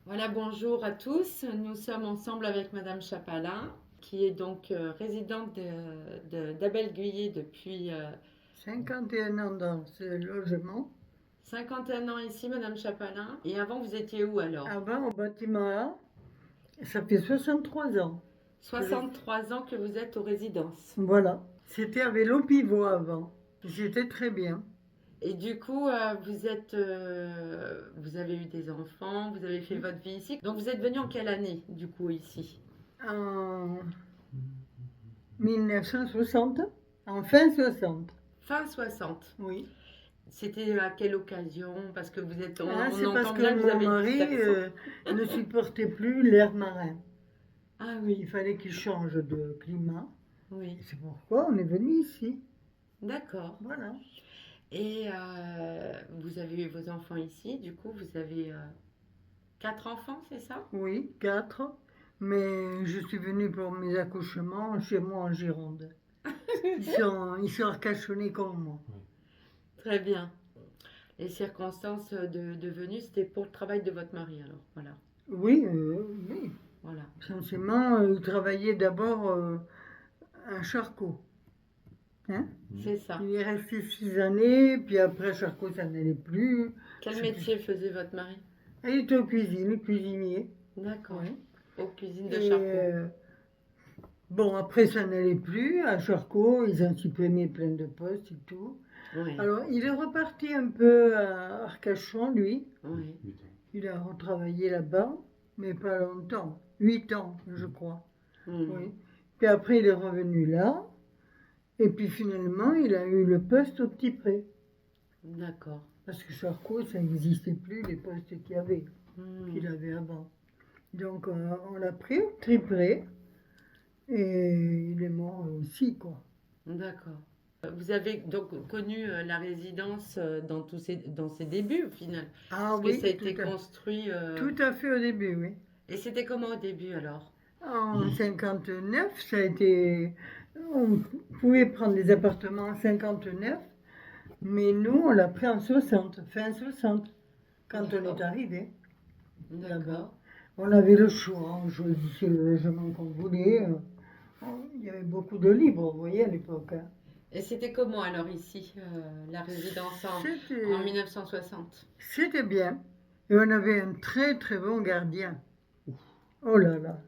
Voilà, bonjour à tous. Nous sommes ensemble avec Madame Chapalin, qui est donc résidente d'Abel Guyé depuis 51 ans dans ce logement. 51 ans ici, Madame Chapalin. Et avant, vous étiez où alors? Avant, au bâtiment A, ça fait 63 ans. 63 ans que vous êtes aux résidences. Voilà. C'était à vélo pivot avant. J'étais très bien. Et du coup, vous avez eu des enfants, vous avez fait votre vie ici. Donc vous êtes venu en quelle année, du coup, ici? En 1960, en fin 60. Fin 60. Oui. C'était à quelle occasion? Parce que on C'est parce entend que bien que vous mon avez un petit mari accent. ne supportait plus l'air marin. Ah Il oui, fallait qu'il change de climat. oui. Et c'est pourquoi on est venu ici. D'accord. Voilà. Et vous avez eu vos enfants ici, du coup, vous avez 4 enfants, c'est ça? Oui, 4. Mais je suis venue pour mes accouchements chez moi en Gironde. Ils sont arcachonnés comme moi. Très bien. Les circonstances de venue, c'était pour le travail de votre mari, alors. Voilà. Oui. Voilà. Essentiellement, il travaillait d'abord à Charcot. Hein? C'est ça. Il est resté 6 années, puis après Charcot, ça n'allait plus. Quel métier faisait votre mari? Il était au cuisine, cuisinier. D'accord. Oui. Aux cuisines de Et Charcot. bon, après, ça n'allait plus. À Charcot, ils ont supprimé plein de postes et tout. Oui. Alors, il est reparti un peu à Arcachon, lui. Oui. Il a retravaillé là-bas, mais pas longtemps. 8 ans, je crois. Hmm. Oui. Puis après, il est revenu là. Et puis finalement, il a eu le poste au Petit Pré. D'accord. Parce que Charcot, ça n'existait plus, les postes Hmm. qu'il avait avant. Donc, on l'a pris au Petit Pré. Et il est mort aussi, quoi. D'accord. Vous avez donc connu la résidence dans ses débuts, au final. Ah Parce que ça a oui, été construit. tout à fait au début, oui. Et c'était comment au début alors? En 59, ça a été. On pouvait prendre des appartements en 59, mais nous, on l'a pris en 60, fin 60, quand on est arrivé là-bas. D'accord. On avait le choix, on choisissait le logement qu'on voulait. Il y avait beaucoup de libres, vous voyez, à l'époque. Hein. Et c'était comment alors ici, la résidence en C'était 1960? c'était bien. Et on avait un très très bon gardien. Oh là là.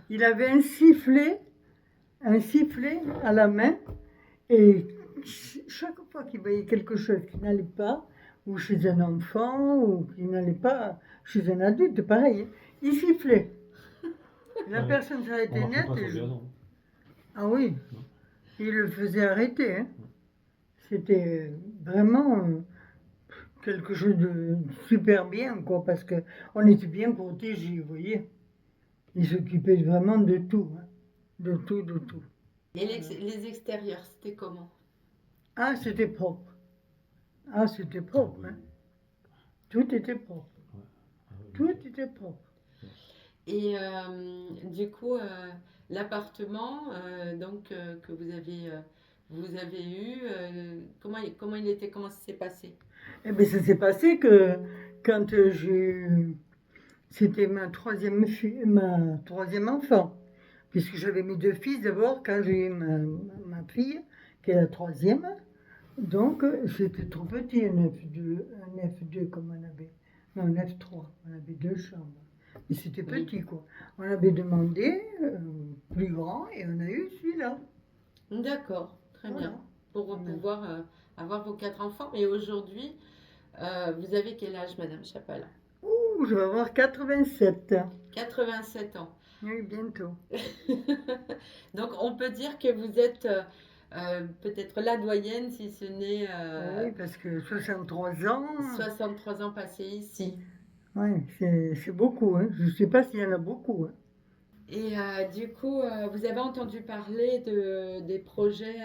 Il avait un sifflet à la main. Et chaque fois qu'il voyait quelque chose qui n'allait pas, ou chez un enfant, ou qui n'allait pas chez un adulte, pareil, il sifflait. La Ouais. personne s'arrêtait On marche net. pas Et sur le gazon. Ah oui, Non. il le faisait arrêter. Hein. C'était vraiment quelque chose de super bien, quoi, parce que on était bien protégés, vous voyez. Il s'occupait vraiment de tout, hein. De tout, de tout. Et les extérieurs, c'était comment? Ah, c'était propre. Ah, c'était propre, hein. Tout était propre. Ouais. Ah oui. Tout était propre. Et du coup, l'appartement que vous avez eu, comment il était, comment ça s'est passé? Eh bien, ça s'est passé que quand j'ai eu. C'était ma troisième enfant. Puisque j'avais mes 2 fils d'abord, quand j'ai eu ma fille, qui est la troisième. Donc, c'était trop petit, un F2 comme on avait. Non, un F3. On avait 2 chambres. Mais c'était Oui. petit, quoi. On avait demandé plus grand et on a eu celui-là. D'accord, très Voilà. bien. Pour Ouais. pouvoir avoir vos 4 enfants. Et aujourd'hui, vous avez quel âge, Madame Chapalin? Ouh, je vais avoir 87. 87 ans. Oui, bientôt. Donc, on peut dire que vous êtes peut-être la doyenne, si ce n'est Oui, parce que 63 ans, 63 ans passés ici. ouais, c'est beaucoup. Hein. Je ne sais pas s'il y en a beaucoup. Hein. Et du coup, vous avez entendu parler des projets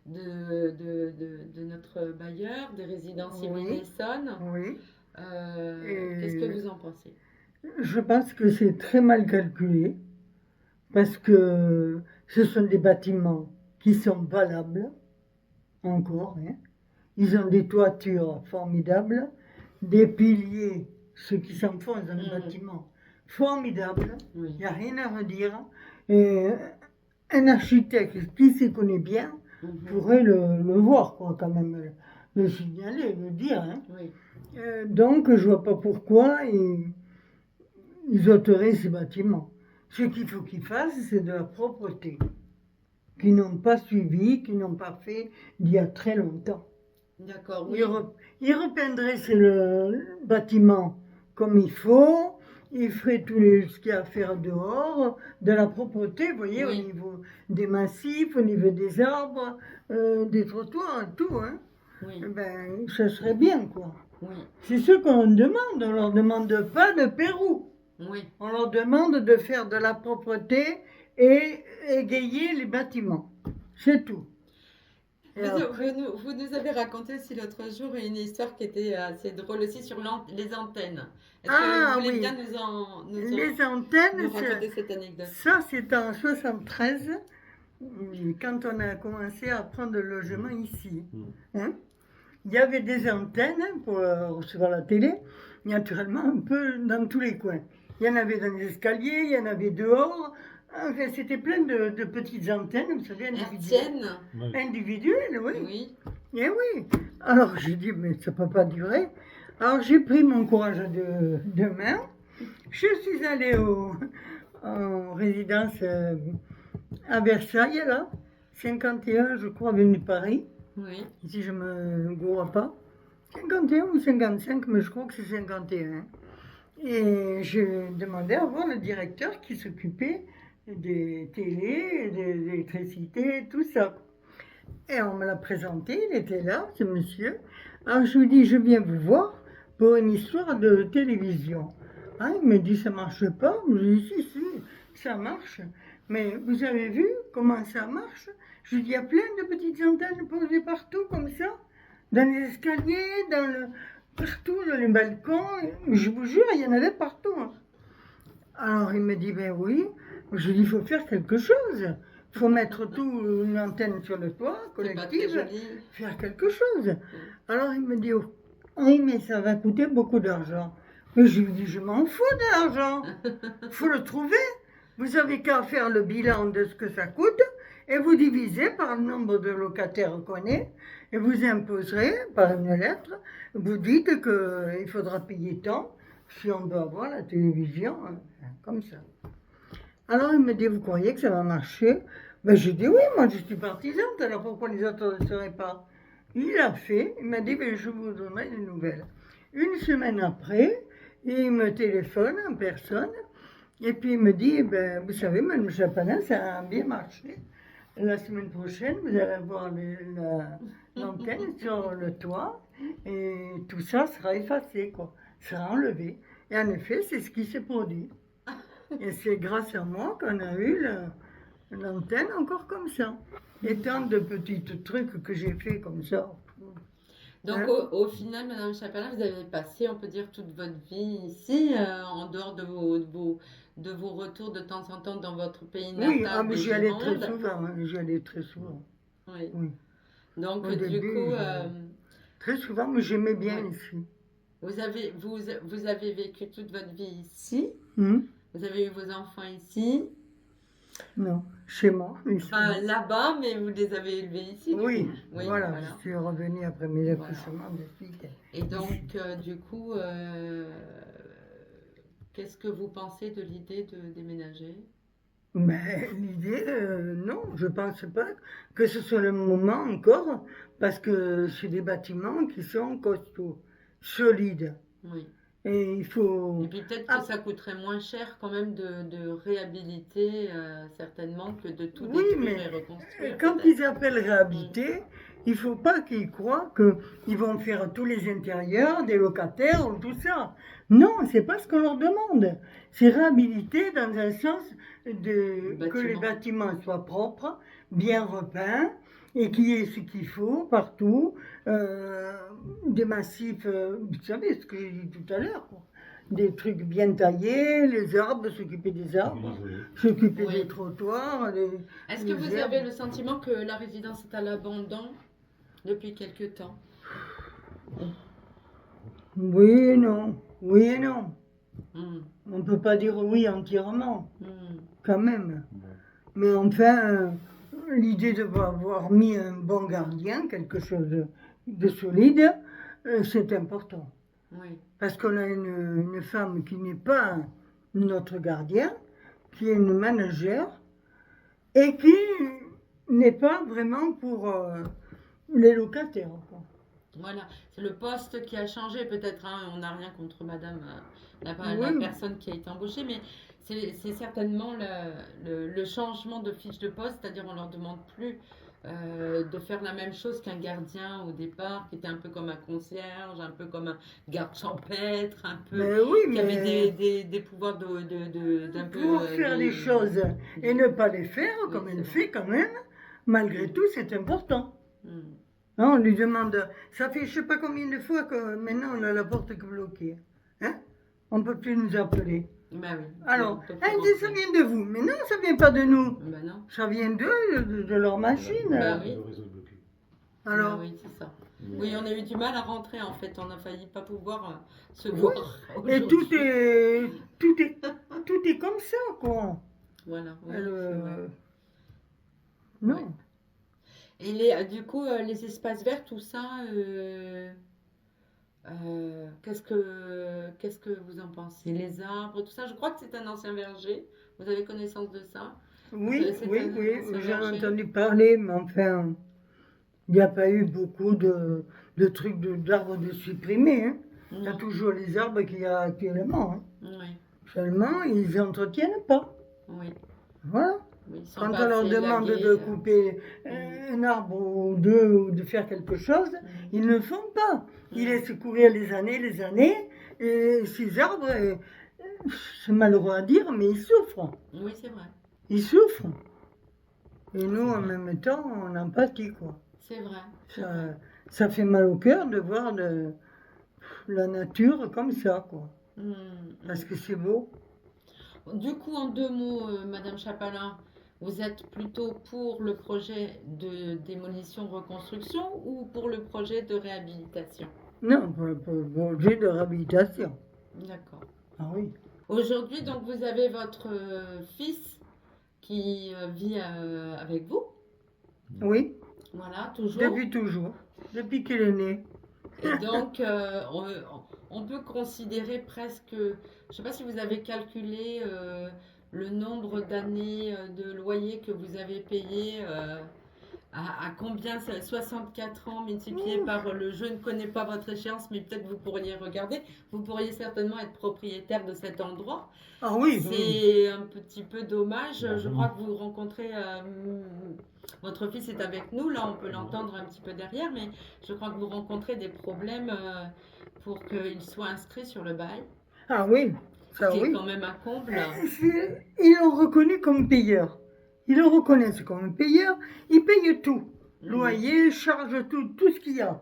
de notre bailleur, des résidences Yvelines Oui, Essonne. oui. Qu'est-ce que Et vous en pensez? je pense que c'est très mal calculé parce que ce sont des bâtiments qui sont valables encore. Hein. Ils ont des toitures formidables, des piliers ceux qui s'enfoncent dans le Mhm. bâtiment. Formidable, Oui. il n'y a rien à redire. Et un architecte qui s'y connaît bien Mhm. pourrait le voir, quoi, quand même, le signaler, le dire. Hein. Oui. Donc, je vois pas pourquoi ils ôteraient ces bâtiments. Ce qu'il faut qu'ils fassent, c'est de la propreté, qu'ils n'ont pas suivi, qu'ils n'ont pas fait d'il y a très longtemps. D'accord, oui. Ils repeindraient le bâtiment comme il faut, ils feraient ce qu'il y a à faire dehors, de la propreté, vous voyez, Oui. au niveau des massifs, au niveau des arbres, des trottoirs, tout, hein. Oui. Eh ben, ça serait bien, quoi. Oui. C'est ce qu'on demande, on leur demande pas de Pérou. Oui. On leur demande de faire de la propreté et égayer les bâtiments. C'est tout. Et après, Vous nous avez raconté aussi l'autre jour une histoire qui était assez drôle aussi sur les antennes. Est-ce que ah vous voulez oui, bien les antennes, nous raconter cette anecdote? ça c'est en 73, quand on a commencé à prendre le logement ici. Hein. Il y avait des antennes pour recevoir la télé, naturellement un peu dans tous les coins. Il y en avait dans les escaliers, il y en avait dehors. Enfin, c'était plein de petites antennes, vous savez, Hertzienne? individuelles, oui. Oui. Eh oui. Alors j'ai dit, mais ça ne peut pas durer. Alors j'ai pris mon courage de main. Je suis allée en résidence à Versailles, là, 51, je crois, avenue de Paris, Oui. si je ne me gourre pas. 51 ou 55, mais je crois que c'est 51. Et j'ai demandé à voir le directeur qui s'occupait des télés, de l'électricité, tout ça. Et on me l'a présenté, il était là, ce monsieur. Alors je lui dis, je viens vous voir pour une histoire de télévision. Ah, il me dit, ça marche pas. Je lui dis, si, ça marche. Mais vous avez vu comment ça marche? Je lui dis, il y a plein de petites antennes posées partout comme ça, dans les escaliers, partout, dans les balcons. Je vous jure, il y en avait partout. Hein. Alors il me dit, ben oui. Je lui dis, il faut faire quelque chose. Il faut mettre tout une antenne sur le toit, C'est pas très collective, joli. faire quelque chose. Alors il me dit, oh, oui, mais ça va coûter beaucoup d'argent. Mais je lui dis, je m'en fous de l'argent. Il faut le trouver. Vous avez qu'à faire le bilan de ce que ça coûte et vous divisez par le nombre de locataires qu'on est et vous imposerez par une lettre, vous dites qu'il faudra payer tant si on doit avoir la télévision, comme ça. Alors il me dit, vous croyez que ça va marcher? Ben je dis oui, moi je suis partisante, alors pourquoi les autres ne le seraient pas? Il a fait, il m'a dit, ben, je vous donnerai des nouvelles. Une semaine après, il me téléphone en personne, et puis il me dit, ben, vous savez, Mme Chapalin, ça a bien marché. La semaine prochaine, vous allez avoir l'antenne sur le toit, et tout ça sera effacé, quoi, sera enlevé. Et en effet, c'est ce qui s'est produit. Et c'est grâce à moi qu'on a eu l'antenne encore comme ça. Et tant de petits trucs que j'ai fait comme ça. Donc Hein? au final, Madame Chapelin, vous avez passé, on peut dire, toute votre vie ici, en dehors de vos retours de temps en temps dans votre pays Oui, natal mais de j'y allais très Gironde. souvent. Hein, j'y allais très souvent. Oui. Oui. Donc Au du début, coup, très souvent, mais j'aimais bien ouais. ici. Vous avez vécu toute votre vie ici. Hum? Vous avez eu vos enfants ici. Non, chez moi. Ici. Enfin, là-bas, mais vous les avez élevés ici. Du Oui, coup. Oui, voilà, je suis revenue après mes Voilà. accouchements de filles. Et donc, du coup, qu'est-ce que vous pensez de l'idée de déménager? Mais l'idée, non, je pense pas que ce soit le moment encore, parce que c'est des bâtiments qui sont costauds, solides. Oui. Et il faut. Et puis peut-être Ah, que ça coûterait moins cher quand même de réhabiliter, certainement, que de tout oui, détruire mais et reconstruire, quand peut-être. ils appellent réhabiliter, il faut pas qu'ils croient qu'ils vont faire tous les intérieurs des locataires ou tout ça. Non, c'est pas ce qu'on leur demande. C'est réhabiliter dans un sens que les bâtiments soient propres, bien repeints, et qu'il y ait ce qu'il faut partout, des massifs, vous savez ce que j'ai dit tout à l'heure, quoi. Des trucs bien taillés, les arbres, s'occuper des arbres, s'occuper Oui. des trottoirs. Est-ce que les vous herbes. avez le sentiment que la résidence est à l'abandon depuis quelque temps? Oui et non. Oui et non. Hmm, On ne peut pas dire oui entièrement, hmm. quand même. Mais enfin, l'idée d'avoir mis un bon gardien, quelque chose de solide, c'est important. Oui, Parce qu'on a une femme qui n'est pas notre gardien, qui est une manager, et qui n'est pas vraiment pour les locataires, quoi. voilà. C'est le poste qui a changé peut-être, hein. On n'a rien contre madame, la Oui, personne qui a été embauchée, mais c'est certainement le changement de fiche de poste, c'est-à-dire on leur demande plus de faire la même chose qu'un gardien au départ, qui était un peu comme un concierge, un peu comme un garde champêtre, un peu, mais oui, qui avait mais des pouvoirs d'un peu pour faire les choses et ne pas les faire, Oui, comme c'est elle vrai. fait quand même, malgré tout, c'est important. Hmm. Hein, on lui demande, ça fait je sais pas combien de fois que maintenant on a la porte bloquée. Hein? On ne peut plus nous appeler. Bah oui, on Alors, peut plus elle dit ça rentrer. vient de vous. Mais non, ça vient pas de nous. Bah non. Ça vient d'eux, de leur machine. Bah oui. Le réseau est bloqué. Bah Alors, oui, c'est ça. Oui, on a eu du mal à rentrer en fait. On a failli pas pouvoir se oui. voir Et tout aujourd'hui. est, tout est, tout est comme ça, quoi. Voilà, oui, Elle, c'est vrai. non. Ouais. Et du coup, les espaces verts, tout ça, qu'est-ce que vous en pensez? Les arbres, tout ça, je crois que c'est un ancien verger. Vous avez connaissance de ça? Oui, C'est oui, un oui, ancien j'en ai verger? entendu parler, mais enfin, il n'y a pas eu beaucoup de trucs d'arbres de supprimés. Hein. Il y a Non. toujours les arbres qu'il y a actuellement. Hein. Oui, Seulement, ils n'entretiennent pas. oui, Voilà. oui. Ils sont Quand pas on leur assez demande de élagués. couper un arbre ou deux ou de faire quelque chose, ils ne le font pas. Ils laissent courir les années, et ces arbres, c'est malheureux à dire, mais ils souffrent. Oui, c'est vrai. Ils souffrent. Et nous, C'est en vrai. même temps, on en pâtit, quoi. C'est vrai. C'est vrai. Ça fait mal au cœur de voir la nature comme ça, quoi. Parce que c'est beau. Du coup, en deux mots, Madame Chapalin, vous êtes plutôt pour le projet de démolition-reconstruction ou pour le projet de réhabilitation? Non, pour le projet de réhabilitation. D'accord. Ah oui. Aujourd'hui, donc, vous avez votre fils qui vit avec vous. Oui, Voilà, toujours. depuis toujours. Depuis qu'il est né. Et donc, on peut considérer presque, je ne sais pas si vous avez calculé le nombre d'années de loyer que vous avez payé, à combien c'est 64 ans multiplié par je ne connais pas votre échéance, mais peut-être vous pourriez regarder. Vous pourriez certainement être propriétaire de cet endroit. Ah oui, oui. C'est un petit peu dommage. Je Largement. crois que vous rencontrez. Votre fils est avec nous, là on peut l'entendre un petit peu derrière, mais je crois que vous rencontrez des problèmes pour qu'il soit inscrit sur le bail, Ah oui, ce ça qui est oui. quand même un comble. Ils l'ont reconnu comme payeur. Ils le reconnaissent comme payeur. Ils payent tout. Mhm. Loyer, charge, tout ce qu'il y a.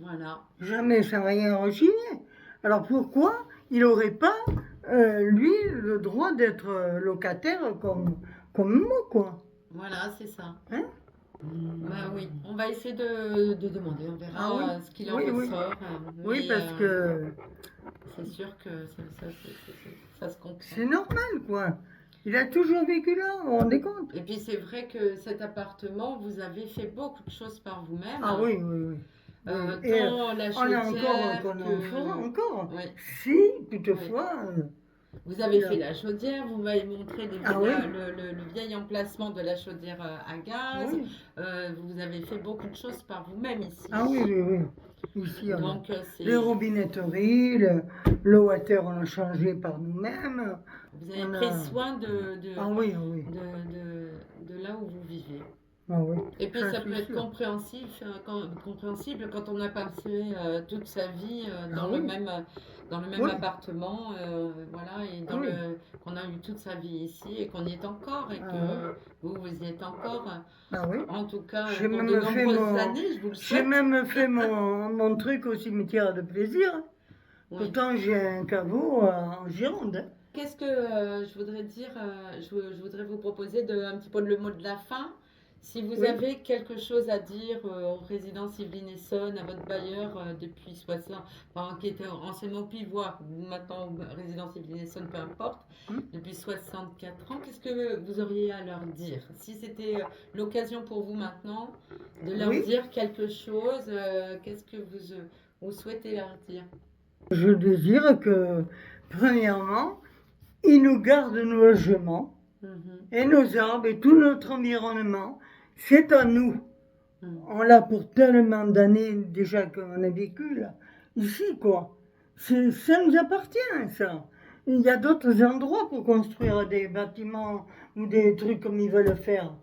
Voilà. Jamais sans rien rechigner. Alors pourquoi il n'aurait pas, lui, le droit d'être locataire comme moi, quoi. Voilà, c'est ça. Hein? Bah oui, on va essayer de demander, on verra Ah oui. ce qu'il en Oui, oui. ressort. Oui, Mais, parce que c'est sûr que ça se comprend. c'est normal, quoi. Il a toujours vécu là, vous vous rendez compte? Et puis c'est vrai que cet appartement, vous avez fait beaucoup de choses par vous-même. Ah oui, oui, oui. Et Tant la on a chaudière qu'on en fera que... encore. Oui. Si, toutefois, Vous avez Là. fait la chaudière, vous m'avez montré Ah oui. le vieil emplacement de la chaudière à gaz. oui. Vous avez fait beaucoup de choses par vous-même ici. Ah oui, oui, oui. Ici, on a Donc c'est... les robinetteries, le water, on a changé par nous-mêmes. Vous avez on pris a- soin Ah oui, ah oui. de là où vous vivez. Ah oui. Et puis ça c'est peut être sûr. compréhensible quand on a passé toute sa vie dans Ah oui. dans le même Oui. appartement, voilà, et Ah oui. qu'on a eu toute sa vie ici et qu'on y est encore et que Ah vous y êtes encore. Ah oui. En tout cas, J'ai pour de même fait nombreuses mon- années, je vous le J'ai souhaite. même fait mon truc au cimetière de plaisir. Oui. Pourtant, j'ai un caveau en Gironde. Hein. Qu'est-ce que je voudrais dire je voudrais vous proposer un petit peu le mot de la fin. Si vous Oui. avez quelque chose à dire aux résidences Yvelines Essonne, à votre bailleur depuis 60, enfin, qui était anciennement Pivois, ou maintenant résidence Yvelines Essonne, peu importe, Hmm. depuis 64 ans, qu'est-ce que vous auriez à leur dire? Si c'était l'occasion pour vous maintenant de leur Oui, dire quelque chose, qu'est-ce que vous souhaitez leur dire? je désire que, premièrement, ils nous gardent nos logements Mhm, et nos arbres et tout notre environnement. C'est à nous. mhm. On l'a pour tellement d'années déjà qu'on a vécu là. Ici, quoi. Ça nous appartient, ça. Il y a d'autres endroits pour construire des bâtiments ou des trucs comme ils veulent faire,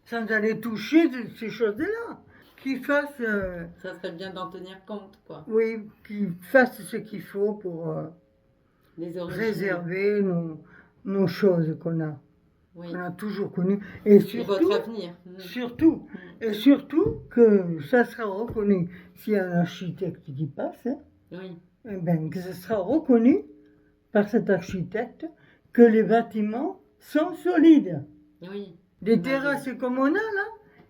sans aller toucher ces choses-là. Qu'ils fassent, Ça serait bien d'en tenir compte, quoi. oui, qu'ils fassent ce qu'il faut pour Les origines. préserver nos choses Oui. qu'on a toujours connues. Et Et surtout, votre avenir. Mhm. surtout, et surtout que ça sera reconnu. S'il y a un architecte qui passe, hein, Oui, eh ben, que ce sera reconnu par cet architecte que les bâtiments sont solides. oui. Des Bah, terrasses comme on a là,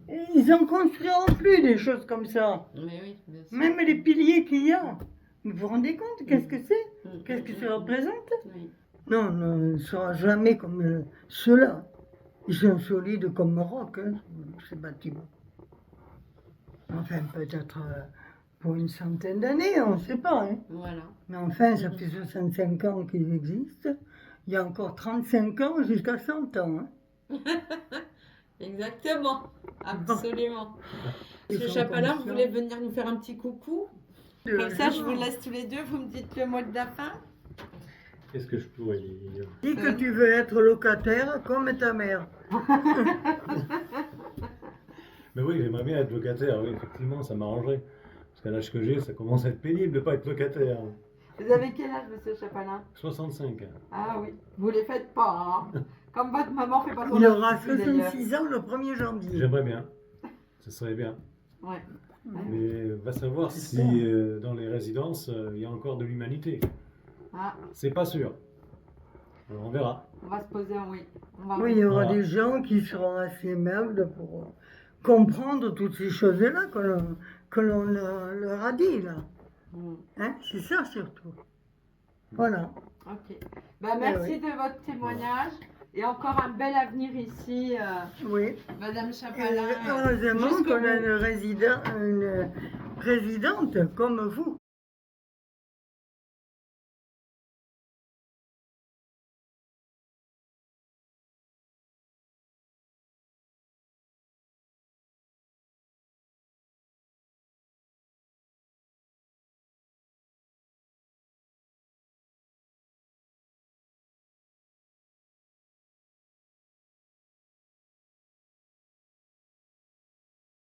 et ils en construiront plus des choses comme ça. Mais oui, bien sûr. Même les piliers qu'il y a. Vous vous rendez compte qu'est-ce que c'est? Mhm, Qu'est-ce que mhm, ça mhm. représente? Oui. Non, non, il ne sera jamais comme ceux-là. Ils sont solides comme roc, hein, ces bâtiments. Enfin, peut-être pour une centaine d'années, on ne sait pas. Hein. Voilà. Mais enfin, ça fait 65 ans qu'ils existent. Il y a encore 35 ans jusqu'à 100 ans. Hein. Exactement. Absolument. Ils Monsieur sont Chapalin, vous conscients voulez venir nous faire un petit coucou? de Comme ça, je gens. vous laisse tous les deux. Vous me dites le mot de la fin. Qu'est-ce que je pourrais dire? Dis que tu veux être locataire comme ta mère. Mais oui, j'aimerais bien être locataire, oui, effectivement, ça m'arrangerait. Parce qu'à l'âge que j'ai, ça commence à être pénible de ne pas être locataire. Vous avez quel âge, monsieur Chapalin? 65. Ah oui, vous les faites pas, hein. Comme votre maman fait pas son Il aura anniversaire, d'ailleurs. 66 ans le 1er janvier. J'aimerais bien. Ça serait bien. Ouais. Mais va savoir si J'espère. dans les résidences, il y a encore de l'humanité. Ah, C'est pas sûr. Alors, on verra. on va se poser un oui. On va Oui, il y aura Voilà. des gens qui seront assez aimables pour comprendre toutes ces choses-là que l'on leur a dit, là. Mm. Hein, c'est ça surtout. Voilà. Ok. Bah, merci oui. de votre témoignage. Et encore un bel avenir ici, Oui. Madame Et Chapalin. heureusement jusqu'au qu'on a bout. une présidente comme vous.